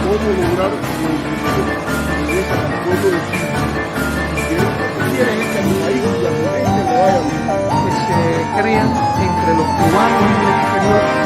cómo lograr esa apoyo de Chile. Y quieren es que a mi país y a mi gente le vaya bien. Que se crean entre los cubanos en el exterior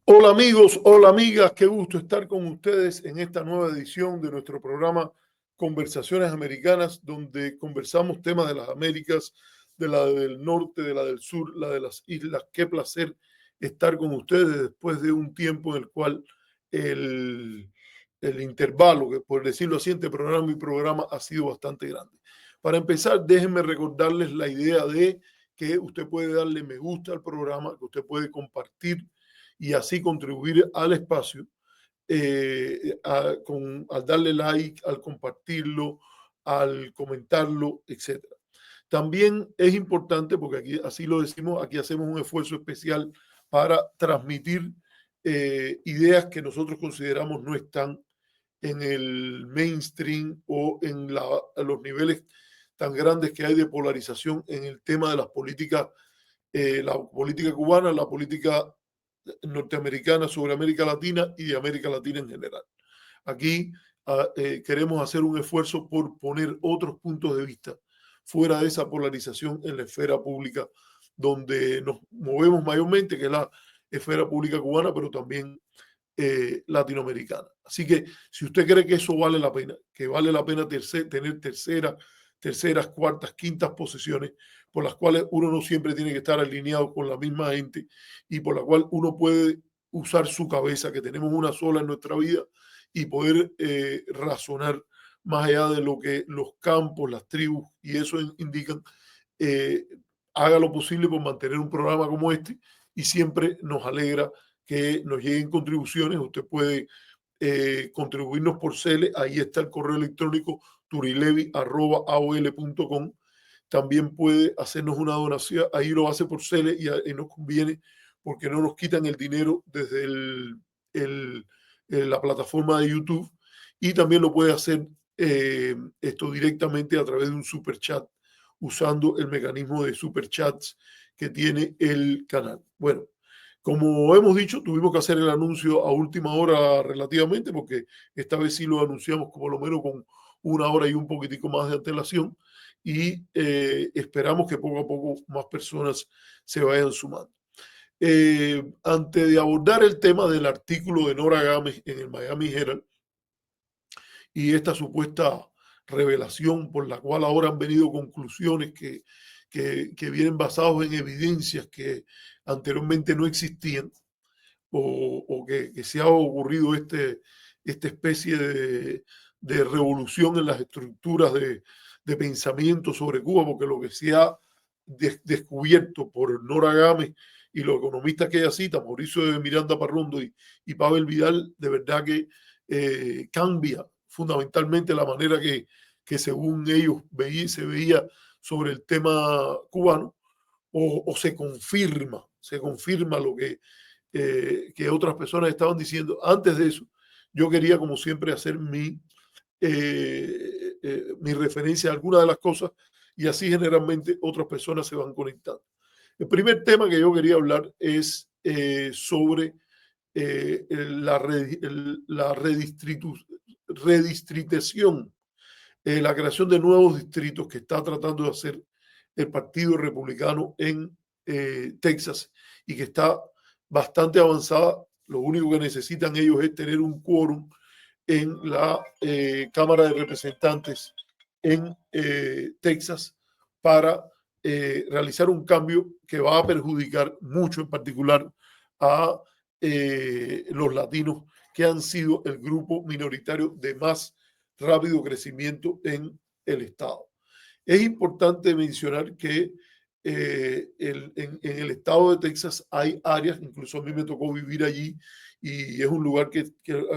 Hola amigos, hola amigas, qué gusto estar con ustedes en esta nueva edición de nuestro programa Conversaciones Americanas, donde conversamos temas de las Américas, de la del norte, de la del sur, la de las islas. Qué placer estar con ustedes después de un tiempo en el cual el, el intervalo, que por decirlo así, entre programa y programa ha sido bastante grande. Para empezar, déjenme recordarles la idea de que usted puede darle me gusta al programa, que usted puede compartir y así contribuir al espacio al darle like, al compartirlo, al comentarlo, etcétera. También es importante, porque aquí así lo decimos, aquí hacemos un esfuerzo especial para transmitir ideas que nosotros consideramos no están en el mainstream o en los niveles tan grandes que hay de polarización en el tema de las políticas, la política cubana, la política norteamericana sobre América Latina y de América Latina en general. Aquí queremos hacer un esfuerzo por poner otros puntos de vista fuera de esa polarización en la esfera pública donde nos movemos mayormente, que es la esfera pública cubana, pero también latinoamericana. Así que si usted cree que eso vale la pena, que vale la pena tener terceras, cuartas, quintas posiciones, por las cuales uno no siempre tiene que estar alineado con la misma gente y por la cual uno puede usar su cabeza, que tenemos una sola en nuestra vida, y poder razonar más allá de lo que los campos, las tribus y eso indican, eh, haga lo posible por mantener un programa como este y siempre nos alegra que nos lleguen contribuciones. Usted puede contribuirnos por Cele, ahí está el correo electrónico turilevi@aol.com. También puede hacernos una donación, ahí lo hace por Cele y nos conviene porque no nos quitan el dinero desde el, la plataforma de YouTube y también lo puede hacer esto directamente a través de un super chat usando el mecanismo de super chats que tiene el canal. Bueno, como hemos dicho, tuvimos que hacer el anuncio a última hora relativamente, porque esta vez sí lo anunciamos como lo menos con una hora y un poquitico más de antelación y esperamos que poco a poco más personas se vayan sumando. Antes de abordar el tema del artículo de Nora Gámez en el Miami Herald y esta supuesta revelación por la cual ahora han venido conclusiones que vienen basados en evidencias que anteriormente no existían, o que se ha ocurrido esta especie de revolución en las estructuras de pensamiento sobre Cuba, porque lo que se ha descubierto por Nora Gámez y los economistas que ella cita, Mauricio de Miranda Parrondo y Pavel Vidal, de verdad que cambia fundamentalmente la manera que según ellos se veía sobre el tema cubano, o se confirma lo que otras personas estaban diciendo. Antes de eso, yo quería, como siempre, hacer mi referencia a algunas de las cosas y así generalmente otras personas se van conectando. El primer tema que yo quería hablar es sobre la redistritación, la creación de nuevos distritos que está tratando de hacer el Partido Republicano en Texas y que está bastante avanzada. Lo único que necesitan ellos es tener un quórum en la Cámara de Representantes en Texas para realizar un cambio que va a perjudicar mucho, en particular a los latinos, que han sido el grupo minoritario de más rápido crecimiento en el estado. Es importante mencionar que en el estado de Texas hay áreas, incluso a mí me tocó vivir allí y es un lugar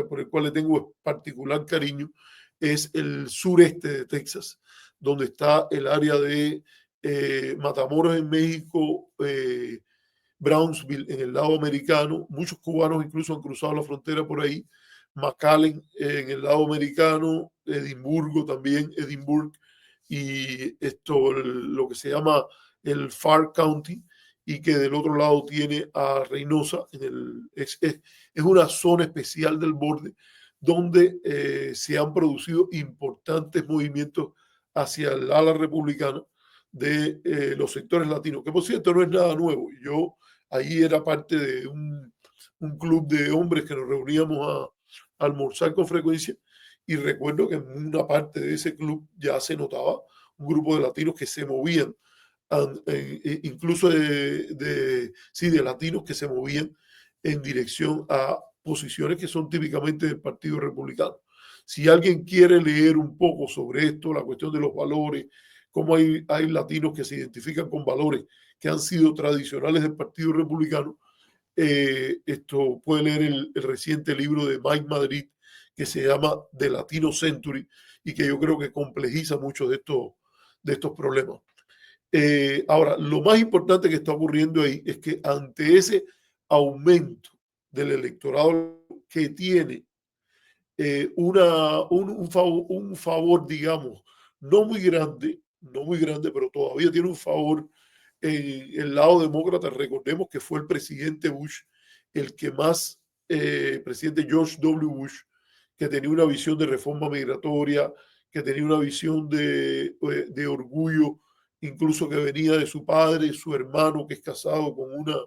por el cual le tengo particular cariño, es el sureste de Texas, donde está el área de Matamoros en México, Brownsville en el lado americano, muchos cubanos incluso han cruzado la frontera por ahí, McAllen en el lado americano, Edimburgo también, Edinburgh, y lo que se llama el Far County, y que del otro lado tiene a Reynosa, es una zona especial del borde donde se han producido importantes movimientos hacia el ala republicana de los sectores latinos, que por cierto no es nada nuevo. Yo ahí era parte un club de hombres que nos reuníamos a almorzar con frecuencia, y recuerdo que en una parte de ese club ya se notaba un grupo de latinos que se movían, incluso de latinos que se movían en dirección a posiciones que son típicamente del Partido Republicano. Si alguien quiere leer un poco sobre esto, la cuestión de los valores, cómo hay latinos que se identifican con valores que han sido tradicionales del Partido Republicano, esto puede leer el reciente libro de Mike Madrid que se llama The Latino Century, y que yo creo que complejiza muchos de estos problemas. Ahora, lo más importante que está ocurriendo ahí es que ante ese aumento del electorado que tiene un favor, digamos, no muy grande, pero todavía tiene un favor en el lado demócrata. Recordemos que fue el presidente Bush el que más, presidente George W. Bush, que tenía una visión de reforma migratoria, que tenía una visión de orgullo, incluso que venía de su padre, su hermano, que es casado con una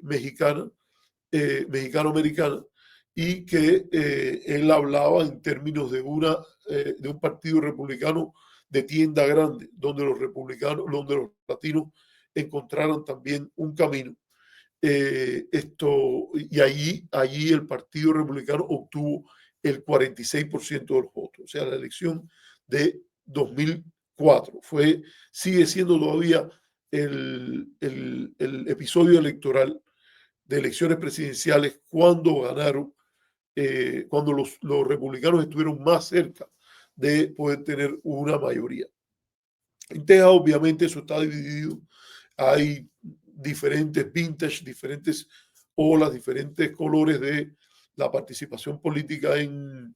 mexicano-americana, y que él hablaba en términos de un partido republicano de tienda grande, donde los republicanos, donde los latinos encontraran también un camino. Y allí el Partido Republicano obtuvo el 46% de los votos. O sea, la elección de 2004 sigue siendo todavía el episodio electoral de elecciones presidenciales cuando ganaron, cuando los republicanos estuvieron más cerca de poder tener una mayoría. En Texas, obviamente, eso está dividido. Hay diferentes vintage, diferentes olas, diferentes colores de la participación política en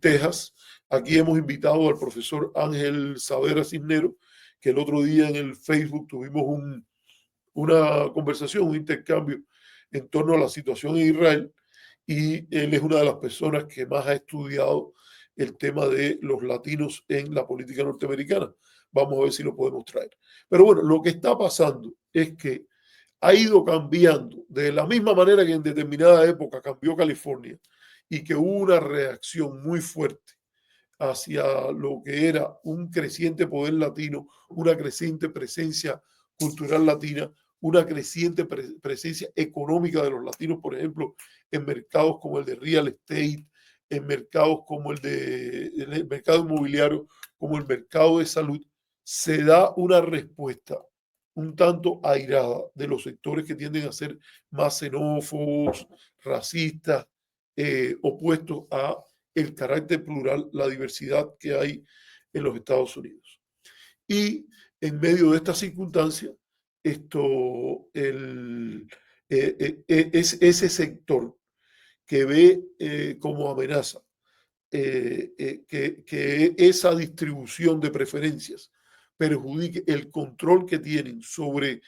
Texas. Aquí hemos invitado al profesor Ángel Saavedra Cisneros, que el otro día en el Facebook tuvimos una conversación, un intercambio en torno a la situación en Israel, y él es una de las personas que más ha estudiado el tema de los latinos en la política norteamericana. Vamos a ver si lo podemos traer. Pero bueno, lo que está pasando es que ha ido cambiando de la misma manera que en determinada época cambió California, y que hubo una reacción muy fuerte hacia lo que era un creciente poder latino, una creciente presencia cultural latina, una creciente presencia económica de los latinos, por ejemplo, en mercados como el de real estate, en mercados como el mercado inmobiliario, como el mercado de salud. Se da una respuesta un tanto airada de los sectores que tienden a ser más xenófobos, racistas, opuestos a el carácter plural, la diversidad que hay en los Estados Unidos. Y en medio de estas circunstancias, es ese sector que ve como amenaza que esa distribución de preferencias perjudique el control que tienen sobre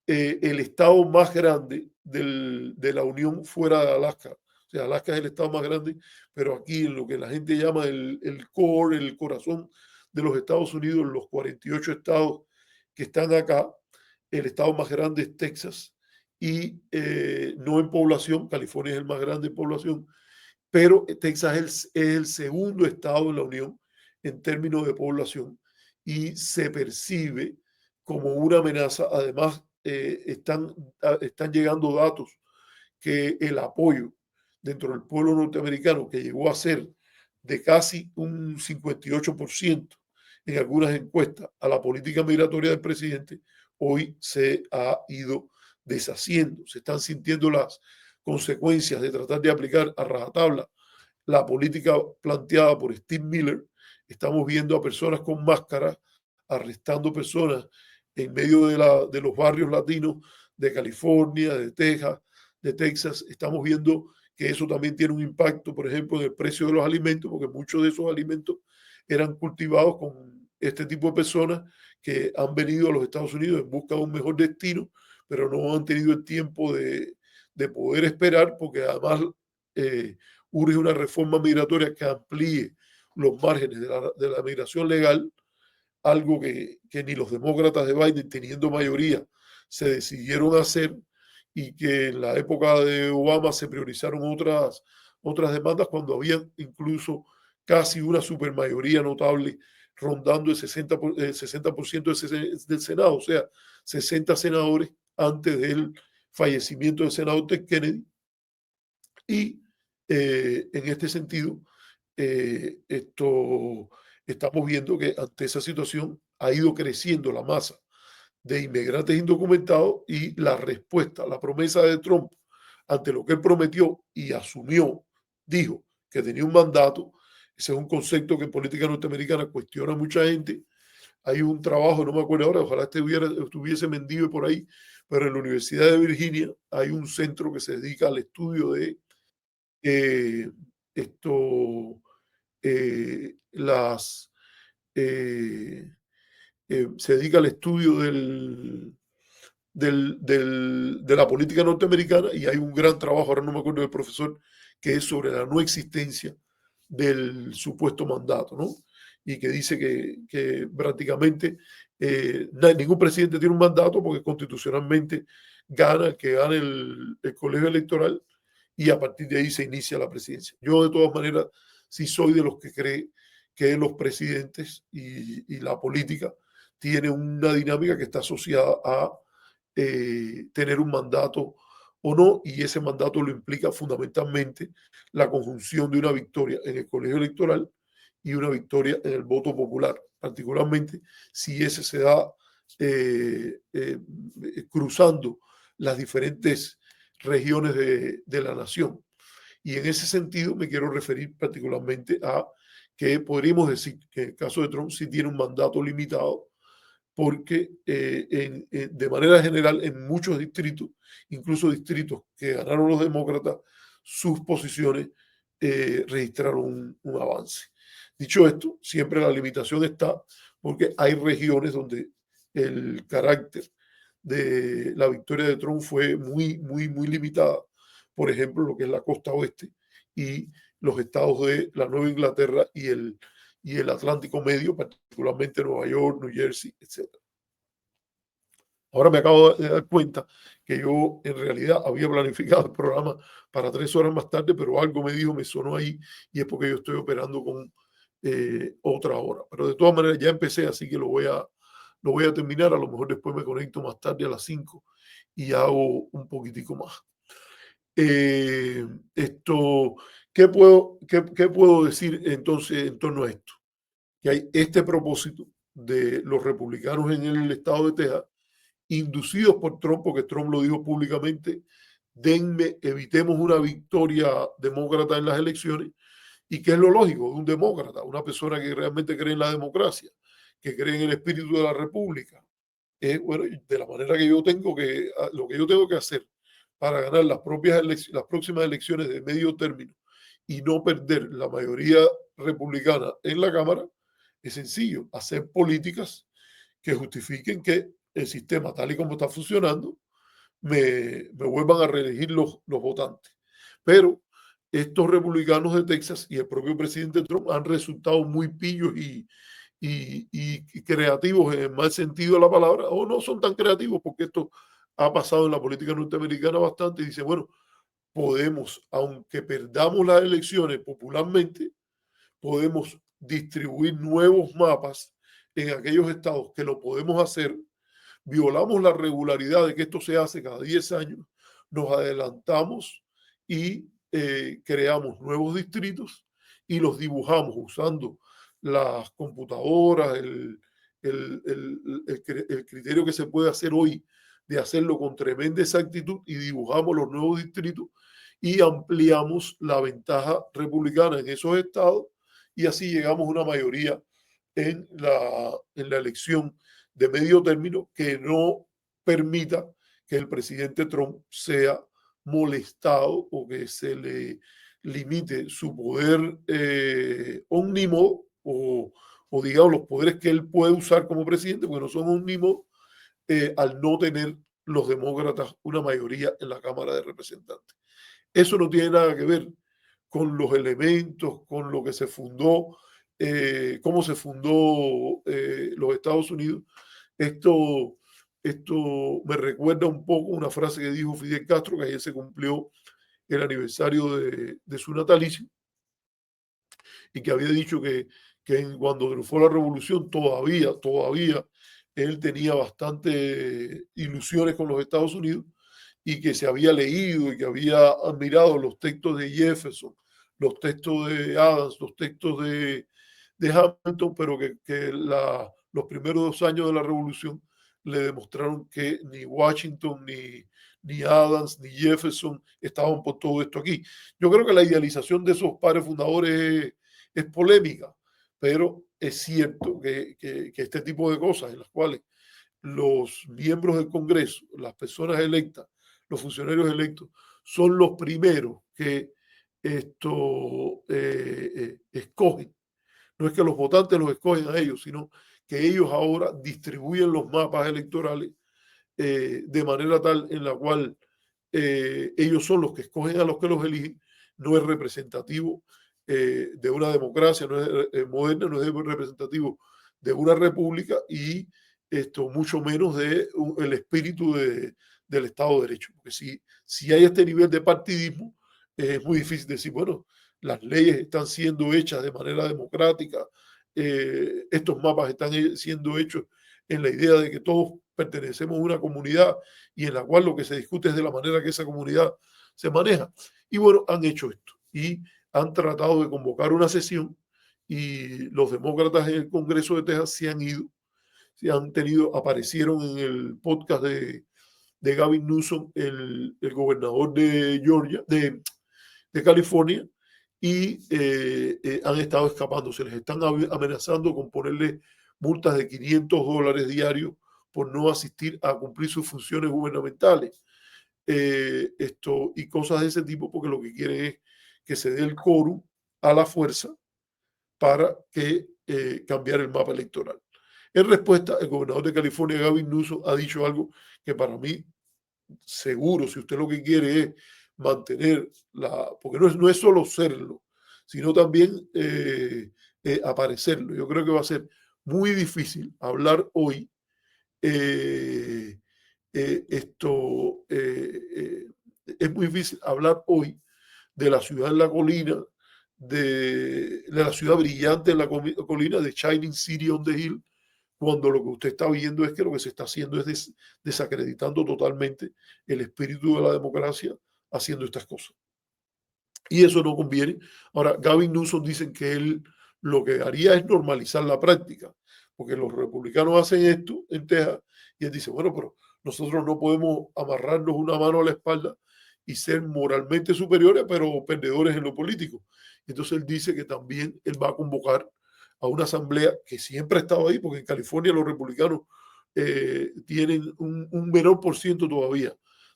el estado más grande de la Unión fuera de Alaska. O sea, Alaska es el estado más grande, pero aquí en lo que la gente llama el core, el corazón de los Estados Unidos, los 48 estados que están acá, el estado más grande es Texas, y no en población, California es el más grande en población, pero Texas es el segundo estado en la Unión en términos de población, y se percibe como una amenaza. Además, están llegando datos que el apoyo dentro del pueblo norteamericano, que llegó a ser de casi un 58% en algunas encuestas a la política migratoria del presidente, hoy se ha ido deshaciendo. Se están sintiendo las consecuencias de tratar de aplicar a rajatabla la política planteada por Steve Miller. Estamos viendo a personas con máscaras arrestando personas en medio de los barrios latinos de California, de Texas, de Texas. Estamos viendo que eso también tiene un impacto, por ejemplo, en el precio de los alimentos, porque muchos de esos alimentos eran cultivados con este tipo de personas que han venido a los Estados Unidos en busca de un mejor destino, pero no han tenido el tiempo de poder esperar, porque además urge una reforma migratoria que amplíe los márgenes de la migración legal, algo que ni los demócratas de Biden, teniendo mayoría, se decidieron hacer, y que en la época de Obama se priorizaron otras demandas cuando había incluso casi una supermayoría notable rondando el 60% del Senado, o sea, 60 senadores antes del fallecimiento del senador Ted Kennedy. Y en este sentido, estamos viendo que ante esa situación ha ido creciendo la masa de inmigrantes indocumentados y la respuesta, la promesa de Trump ante lo que él prometió y asumió, dijo que tenía un mandato. Ese es un concepto que en política norteamericana cuestiona a mucha gente. Hay un trabajo, no me acuerdo ahora, ojalá estuviese Mendive por ahí, pero en la Universidad de Virginia hay un centro que se dedica al estudio de eh, esto, las, eh, se dedica al estudio de la política norteamericana y hay un gran trabajo, ahora no me acuerdo del profesor, que es sobre la no existencia del supuesto mandato, ¿no? Y que dice que prácticamente ningún presidente tiene un mandato porque constitucionalmente gana el que gane el colegio electoral y a partir de ahí se inicia la presidencia. Yo de todas maneras sí soy de los que cree que los presidentes y la política tiene una dinámica que está asociada a tener un mandato o no, y ese mandato lo implica fundamentalmente la conjunción de una victoria en el colegio electoral y una victoria en el voto popular, particularmente si ese se da cruzando las diferentes regiones de la nación. Y en ese sentido me quiero referir particularmente a que podríamos decir que en el caso de Trump sí tiene un mandato limitado, porque de manera general en muchos distritos, incluso distritos que ganaron los demócratas, sus posiciones registraron un avance. Dicho esto, siempre la limitación está porque hay regiones donde el carácter de la victoria de Trump fue muy limitada. Por ejemplo, lo que es la costa oeste y los estados de la Nueva Inglaterra y el Atlántico Medio, particularmente Nueva York, New Jersey, etc. Ahora me acabo de dar cuenta que yo en realidad había planificado el programa para 3 horas más tarde, pero algo me dijo, me sonó ahí, y es porque yo estoy operando con otra hora. Pero de todas maneras ya empecé, así que lo voy a terminar. A lo mejor después me conecto más tarde a las 5 y hago un poquitico más. Eh, esto, qué puedo decir entonces en torno a esto? Que hay este propósito de los republicanos en el estado de Texas, inducidos por Trump, porque Trump lo dijo públicamente, evitemos una victoria demócrata en las elecciones, y que es lo lógico de un demócrata, una persona que realmente cree en la democracia, que cree en el espíritu de la república. Bueno, de la manera que lo que yo tengo que hacer para ganar las próximas elecciones de medio término y no perder la mayoría republicana en la Cámara, es sencillo, hacer políticas que justifiquen que el sistema tal y como está funcionando me vuelvan a reelegir los votantes. Pero estos republicanos de Texas y el propio presidente Trump han resultado muy pillos y creativos en el mal sentido de la palabra, o no son tan creativos porque esto ha pasado en la política norteamericana bastante, y dice, bueno, podemos, aunque perdamos las elecciones popularmente, podemos distribuir nuevos mapas en aquellos estados que lo podemos hacer, violamos la regularidad de que esto se hace cada 10 años, nos adelantamos y creamos nuevos distritos y los dibujamos usando las computadoras, el criterio que se puede hacer hoy de hacerlo con tremenda exactitud, y dibujamos los nuevos distritos y ampliamos la ventaja republicana en esos estados, y así llegamos a una mayoría en la elección de medio término que no permita que el presidente Trump sea molestado o que se le limite su poder omnímodo o digamos los poderes que él puede usar como presidente, porque no son omnímodos, al no tener los demócratas una mayoría en la Cámara de Representantes. Eso no tiene nada que ver con los elementos, con lo que se fundó, cómo se fundó los Estados Unidos. Esto esto me recuerda un poco una frase que dijo Fidel Castro, que ayer se cumplió el aniversario de su natalicio, y que había dicho que cuando triunfó la revolución todavía él tenía bastante ilusiones con los Estados Unidos y que se había leído y que había admirado los textos de Jefferson, los textos de Adams, los textos de Hamilton, pero que los primeros 2 años de la revolución le demostraron que ni Washington, ni Adams, ni Jefferson estaban por todo esto aquí. Yo creo que la idealización de esos padres fundadores es polémica, pero es cierto que este tipo de cosas en las cuales los miembros del Congreso, las personas electas, los funcionarios electos, son los primeros que escogen. No es que los votantes los escogen a ellos, sino que ellos ahora distribuyen los mapas electorales de manera tal en la cual ellos son los que escogen a los que los eligen. No es representativo de una democracia, no es moderna, no es representativo de una república y mucho menos el espíritu del Estado de Derecho. Porque si hay este nivel de partidismo, es muy difícil decir, bueno, las leyes están siendo hechas de manera democrática, estos mapas están siendo hechos en la idea de que todos pertenecemos a una comunidad y en la cual lo que se discute es de la manera que esa comunidad se maneja. Y bueno, han hecho esto y han tratado de convocar una sesión y los demócratas en el Congreso de Texas aparecieron en el podcast de Gavin Newsom, el gobernador de Georgia, de California, y han estado escapando. Se les están amenazando con ponerle multas de $500 diarios por no asistir a cumplir sus funciones gubernamentales. Y cosas de ese tipo, porque lo que quieren es que se dé el quórum a la fuerza para cambiar el mapa electoral. En respuesta, el gobernador de California, Gavin Newsom, ha dicho algo que para mí, seguro, si usted lo que quiere es mantener porque no es solo serlo, sino también aparecerlo. Yo creo que va a ser muy difícil hablar hoy es muy difícil hablar hoy de la ciudad en la colina, de la ciudad brillante en la colina, de Shining City on the Hill, cuando lo que usted está viendo es que lo que se está haciendo es desacreditando totalmente el espíritu de la democracia haciendo estas cosas. Y eso no conviene. Ahora, Gavin Newsom dicen que él lo que haría es normalizar la práctica, porque los republicanos hacen esto en Texas y él dice, bueno, pero nosotros no podemos amarrarnos una mano a la espalda y ser moralmente superiores, pero perdedores en lo político. Entonces él dice que también él va a convocar a una asamblea que siempre ha estado ahí, porque en California los republicanos tienen un menor por ciento todavía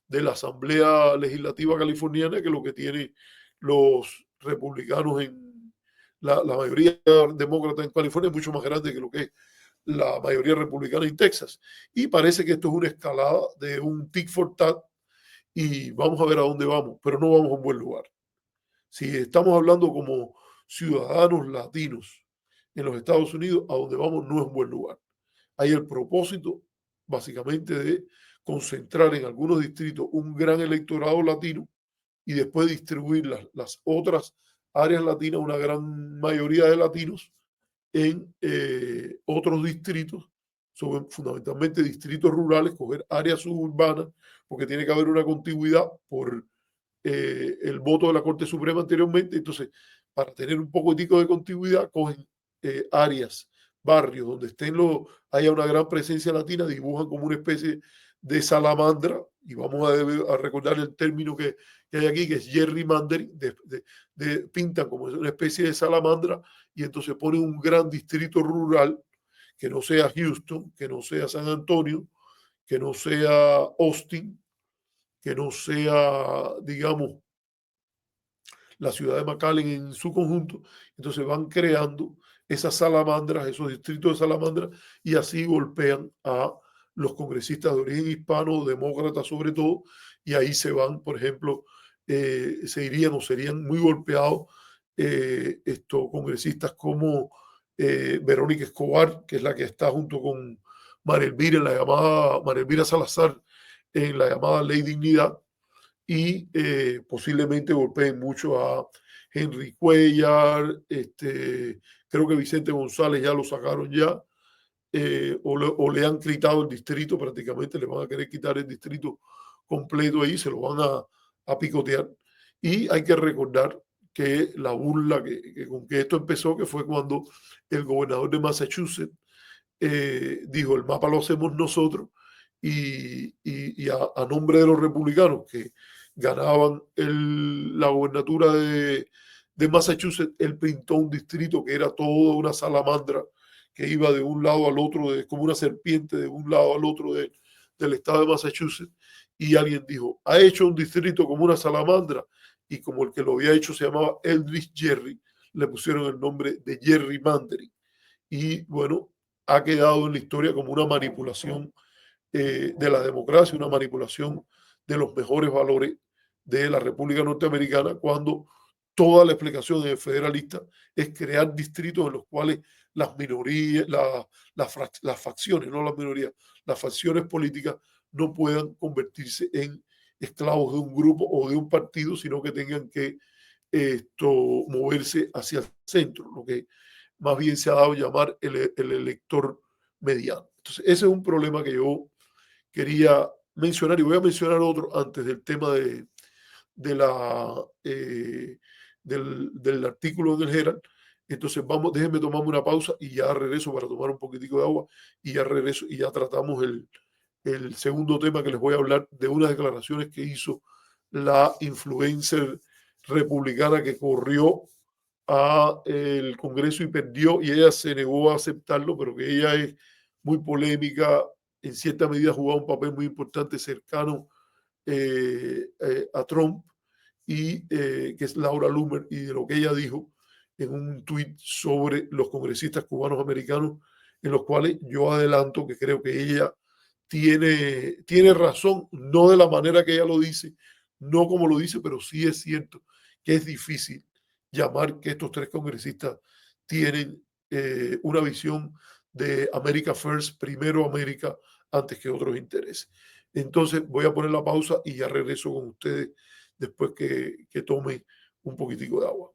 de la asamblea legislativa californiana que lo que tiene los republicanos la mayoría demócrata en California es mucho más grande que lo que es la mayoría republicana en Texas. Y parece que esto es una escalada de un tic for tat y vamos a ver a dónde vamos, pero no vamos a un buen lugar. Si estamos hablando como ciudadanos latinos en los Estados Unidos, a donde vamos no es un buen lugar. Hay el propósito básicamente de concentrar en algunos distritos un gran electorado latino y después distribuir las otras áreas latinas, una gran mayoría de latinos, en otros distritos, fundamentalmente distritos rurales, coger áreas suburbanas, porque tiene que haber una contigüidad por el voto de la Corte Suprema anteriormente. Entonces, para tener un poquitico de contigüidad, cogen áreas, barrios donde haya una gran presencia latina, dibujan como una especie de salamandra, y vamos a recordar el término que hay aquí, que es gerrymandering, pintan como una especie de salamandra, y entonces ponen un gran distrito rural, que no sea Houston, que no sea San Antonio, que no sea Austin, que no sea, digamos, la ciudad de McAllen en su conjunto. Entonces van creando esas salamandras, esos distritos de salamandras, y así golpean a los congresistas de origen hispano, demócratas sobre todo, y ahí se van, por ejemplo, se irían o serían muy golpeados estos congresistas como Verónica Escobar, que es la que está junto con María Elvira Salazar en la llamada Ley Dignidad, y posiblemente golpeen mucho a Henry Cuellar, creo que Vicente González ya lo sacaron ya, o le han quitado el distrito prácticamente, le van a querer quitar el distrito completo ahí, se lo van a picotear. Y hay que recordar que la burla con que esto empezó, que fue cuando el gobernador de Massachusetts dijo, el mapa lo hacemos nosotros, y a nombre de los republicanos que ganaban la gobernatura de Massachusetts, él pintó un distrito que era toda una salamandra que iba de un lado al otro, como una serpiente de un lado al otro del estado de Massachusetts, y alguien dijo, ha hecho un distrito como una salamandra, y como el que lo había hecho se llamaba Eldridge Jerry, le pusieron el nombre de gerrymandering. Y bueno, ha quedado en la historia como una manipulación de la democracia, una manipulación de los mejores valores de la República Norteamericana, cuando toda la explicación del federalista es crear distritos en los cuales las minorías, las facciones, no las minorías, las facciones políticas no puedan convertirse en esclavos de un grupo o de un partido, sino que tengan que moverse hacia el centro, lo que más bien se ha dado a llamar el elector mediano. Entonces, ese es un problema que yo quería mencionar, y voy a mencionar otro antes del tema de la, del artículo en el Herald. Entonces, déjenme tomarme una pausa y ya regreso para tomar un poquitico de agua, y ya regreso y ya tratamos el segundo tema, que les voy a hablar de unas declaraciones que hizo la influencer republicana que corrió a el Congreso y perdió, y ella se negó a aceptarlo, pero que ella es muy polémica, en cierta medida ha jugado un papel muy importante cercano a Trump, y que es Laura Loomer, y de lo que ella dijo en un tuit sobre los congresistas cubanos americanos, en los cuales yo adelanto que creo que ella tiene razón, no de la manera que ella lo dice, no como lo dice, pero sí es cierto que es difícil llamar que estos tres congresistas tienen una visión de America First, primero América, antes que otros intereses. Entonces voy a poner la pausa y ya regreso con ustedes después que tome un poquitico de agua.